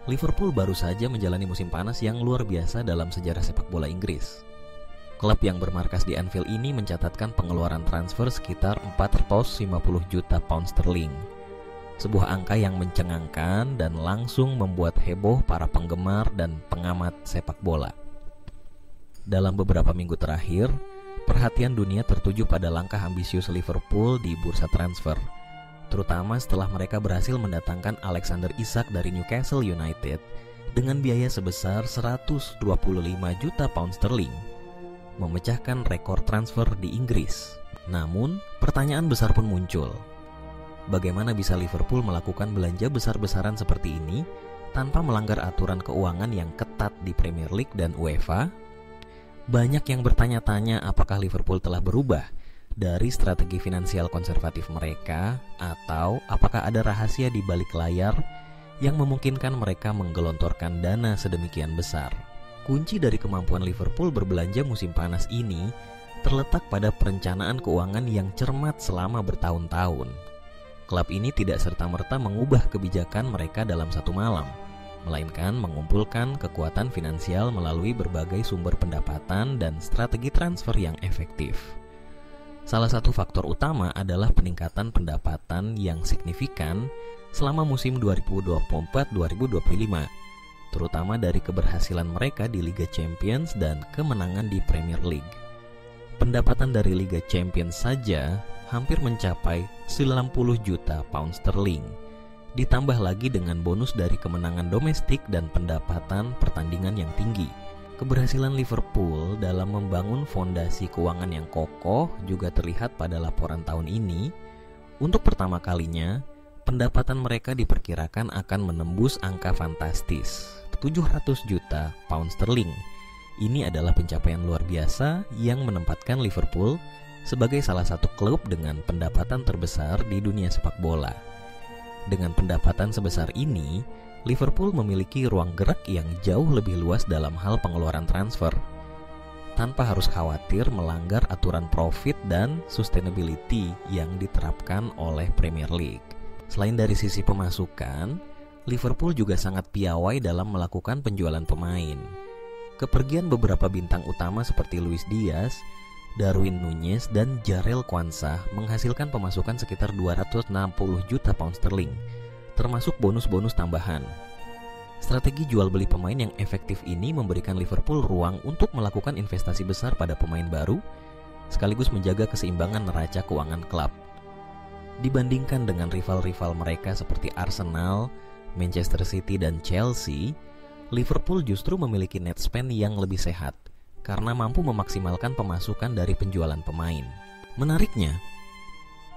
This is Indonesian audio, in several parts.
Liverpool baru saja menjalani musim panas yang luar biasa dalam sejarah sepak bola Inggris. Klub yang bermarkas di Anfield ini mencatatkan pengeluaran transfer sekitar 450 juta pound sterling. Sebuah angka yang mencengangkan dan langsung membuat heboh para penggemar dan pengamat sepak bola. Dalam beberapa minggu terakhir, perhatian dunia tertuju pada langkah ambisius Liverpool di bursa transfer, terutama setelah mereka berhasil mendatangkan Alexander Isak dari Newcastle United dengan biaya sebesar 125 juta pound sterling, memecahkan rekor transfer di Inggris. Namun, pertanyaan besar pun muncul. Bagaimana bisa Liverpool melakukan belanja besar-besaran seperti ini tanpa melanggar aturan keuangan yang ketat di Premier League dan UEFA? Banyak yang bertanya-tanya apakah Liverpool telah berubah dari strategi finansial konservatif mereka, atau apakah ada rahasia di balik layar yang memungkinkan mereka menggelontorkan dana sedemikian besar. Kunci dari kemampuan Liverpool berbelanja musim panas ini terletak pada perencanaan keuangan yang cermat selama bertahun-tahun. Klub ini tidak serta-merta mengubah kebijakan mereka dalam satu malam, melainkan mengumpulkan kekuatan finansial melalui berbagai sumber pendapatan dan strategi transfer yang efektif. Salah satu faktor utama adalah peningkatan pendapatan yang signifikan selama musim 2024-2025, terutama dari keberhasilan mereka di Liga Champions dan kemenangan di Premier League. Pendapatan dari Liga Champions saja hampir mencapai 90 juta pound sterling, ditambah lagi dengan bonus dari kemenangan domestik dan pendapatan pertandingan yang tinggi. Keberhasilan Liverpool dalam membangun fondasi keuangan yang kokoh juga terlihat pada laporan tahun ini. Untuk pertama kalinya, pendapatan mereka diperkirakan akan menembus angka fantastis, 700 juta pound sterling. Ini adalah pencapaian luar biasa yang menempatkan Liverpool sebagai salah satu klub dengan pendapatan terbesar di dunia sepak bola. Dengan pendapatan sebesar ini, Liverpool memiliki ruang gerak yang jauh lebih luas dalam hal pengeluaran transfer, tanpa harus khawatir melanggar aturan profit dan sustainability yang diterapkan oleh Premier League. Selain dari sisi pemasukan, Liverpool juga sangat piawai dalam melakukan penjualan pemain. Kepergian beberapa bintang utama seperti Luis Diaz, Darwin Núñez, dan Jarell Quansah menghasilkan pemasukan sekitar 260 juta pound sterling, termasuk bonus-bonus tambahan. Strategi jual beli pemain yang efektif ini memberikan Liverpool ruang untuk melakukan investasi besar pada pemain baru, sekaligus menjaga keseimbangan neraca keuangan klub. Dibandingkan dengan rival-rival mereka seperti Arsenal, Manchester City, dan Chelsea, Liverpool justru memiliki net spend yang lebih sehat karena mampu memaksimalkan pemasukan dari penjualan pemain. Menariknya,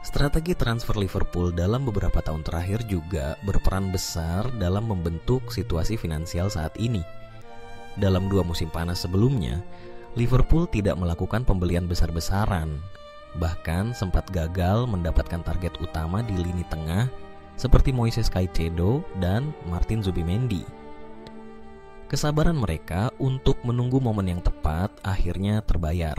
strategi transfer Liverpool dalam beberapa tahun terakhir juga berperan besar dalam membentuk situasi finansial saat ini. Dalam 2 musim panas sebelumnya, Liverpool tidak melakukan pembelian besar-besaran, bahkan sempat gagal mendapatkan target utama di lini tengah seperti Moises Caicedo dan Martin Zubimendi. Kesabaran mereka untuk menunggu momen yang tepat akhirnya terbayar.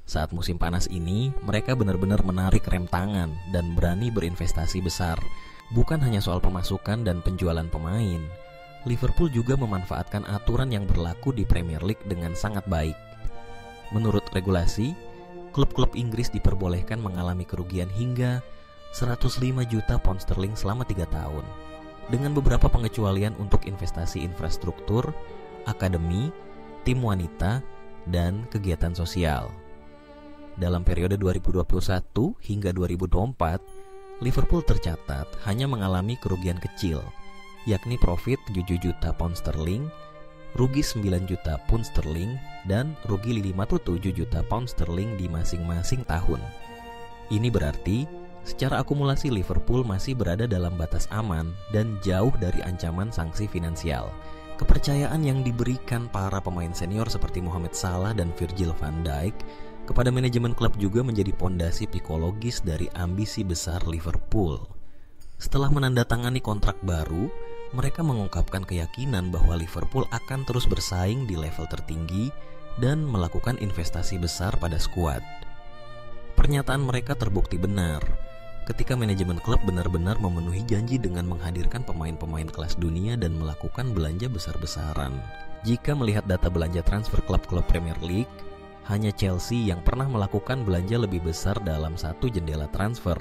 Saat musim panas ini, mereka benar-benar menarik rem tangan dan berani berinvestasi besar. Bukan hanya soal pemasukan dan penjualan pemain, Liverpool juga memanfaatkan aturan yang berlaku di Premier League dengan sangat baik. Menurut regulasi, klub-klub Inggris diperbolehkan mengalami kerugian hingga 105 juta pound sterling selama 3 tahun, dengan beberapa pengecualian untuk investasi infrastruktur, akademi, tim wanita, dan kegiatan sosial. Dalam periode 2021 hingga 2024, Liverpool tercatat hanya mengalami kerugian kecil, yakni profit 7 juta pound sterling, rugi 9 juta pound sterling, dan rugi 57 juta pound sterling di masing-masing tahun. Ini berarti secara akumulasi Liverpool masih berada dalam batas aman dan jauh dari ancaman sanksi finansial. Kepercayaan yang diberikan para pemain senior seperti Mohamed Salah dan Virgil van Dijk kepada manajemen klub juga menjadi pondasi psikologis dari ambisi besar Liverpool. Setelah menandatangani kontrak baru, mereka mengungkapkan keyakinan bahwa Liverpool akan terus bersaing di level tertinggi dan melakukan investasi besar pada skuad. Pernyataan mereka terbukti benar. Ketika manajemen klub benar-benar memenuhi janji dengan menghadirkan pemain-pemain kelas dunia dan melakukan belanja besar-besaran. Jika melihat data belanja transfer klub-klub Premier League, hanya Chelsea yang pernah melakukan belanja lebih besar dalam satu jendela transfer,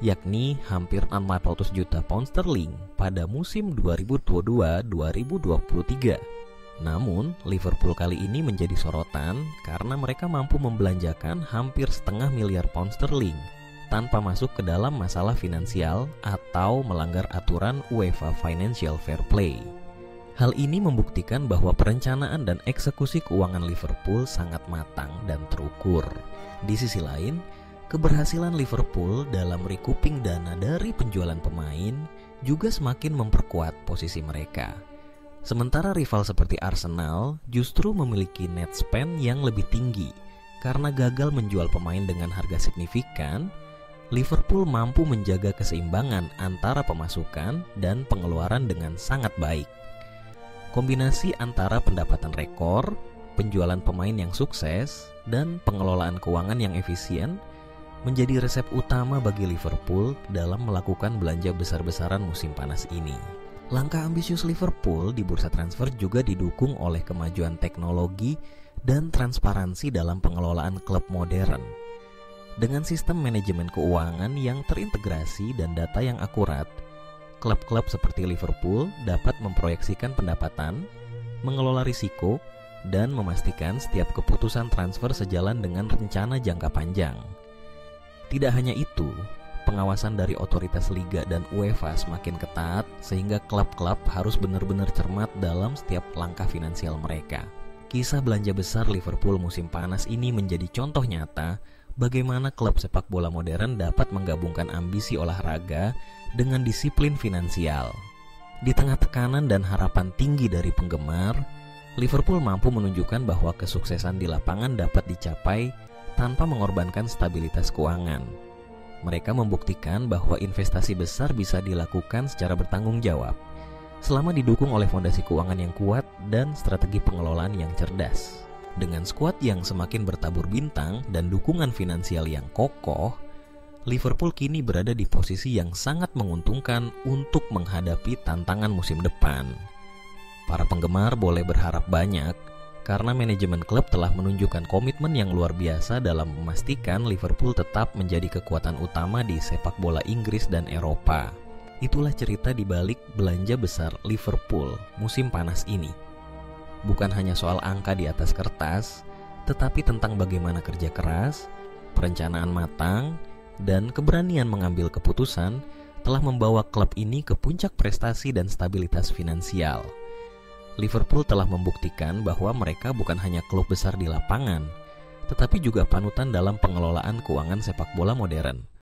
yakni hampir 400 juta pound sterling pada musim 2022-2023. Namun, Liverpool kali ini menjadi sorotan karena mereka mampu membelanjakan hampir setengah miliar pound sterling tanpa masuk ke dalam masalah finansial atau melanggar aturan UEFA Financial Fair Play. Hal ini membuktikan bahwa perencanaan dan eksekusi keuangan Liverpool sangat matang dan terukur. Di sisi lain, keberhasilan Liverpool dalam recouping dana dari penjualan pemain juga semakin memperkuat posisi mereka. Sementara rival seperti Arsenal justru memiliki net spend yang lebih tinggi karena gagal menjual pemain dengan harga signifikan. Liverpool mampu menjaga keseimbangan antara pemasukan dan pengeluaran dengan sangat baik. Kombinasi antara pendapatan rekor, penjualan pemain yang sukses, dan pengelolaan keuangan yang efisien menjadi resep utama bagi Liverpool dalam melakukan belanja besar-besaran musim panas ini. Langkah ambisius Liverpool di bursa transfer juga didukung oleh kemajuan teknologi dan transparansi dalam pengelolaan klub modern. Dengan sistem manajemen keuangan yang terintegrasi dan data yang akurat, klub-klub seperti Liverpool dapat memproyeksikan pendapatan, mengelola risiko, dan memastikan setiap keputusan transfer sejalan dengan rencana jangka panjang. Tidak hanya itu, pengawasan dari otoritas Liga dan UEFA semakin ketat sehingga klub-klub harus benar-benar cermat dalam setiap langkah finansial mereka. Kisah belanja besar Liverpool musim panas ini menjadi contoh nyata bagaimana klub sepak bola modern dapat menggabungkan ambisi olahraga dengan disiplin finansial. Di tengah tekanan dan harapan tinggi dari penggemar, Liverpool mampu menunjukkan bahwa kesuksesan di lapangan dapat dicapai tanpa mengorbankan stabilitas keuangan. Mereka membuktikan bahwa investasi besar bisa dilakukan secara bertanggung jawab, selama didukung oleh fondasi keuangan yang kuat dan strategi pengelolaan yang cerdas. Dengan skuad yang semakin bertabur bintang dan dukungan finansial yang kokoh, Liverpool kini berada di posisi yang sangat menguntungkan untuk menghadapi tantangan musim depan. Para penggemar boleh berharap banyak karena manajemen klub telah menunjukkan komitmen yang luar biasa dalam memastikan Liverpool tetap menjadi kekuatan utama di sepak bola Inggris dan Eropa. Itulah cerita di balik belanja besar Liverpool musim panas ini. Bukan hanya soal angka di atas kertas, tetapi tentang bagaimana kerja keras, perencanaan matang, dan keberanian mengambil keputusan telah membawa klub ini ke puncak prestasi dan stabilitas finansial. Liverpool telah membuktikan bahwa mereka bukan hanya klub besar di lapangan, tetapi juga panutan dalam pengelolaan keuangan sepak bola modern.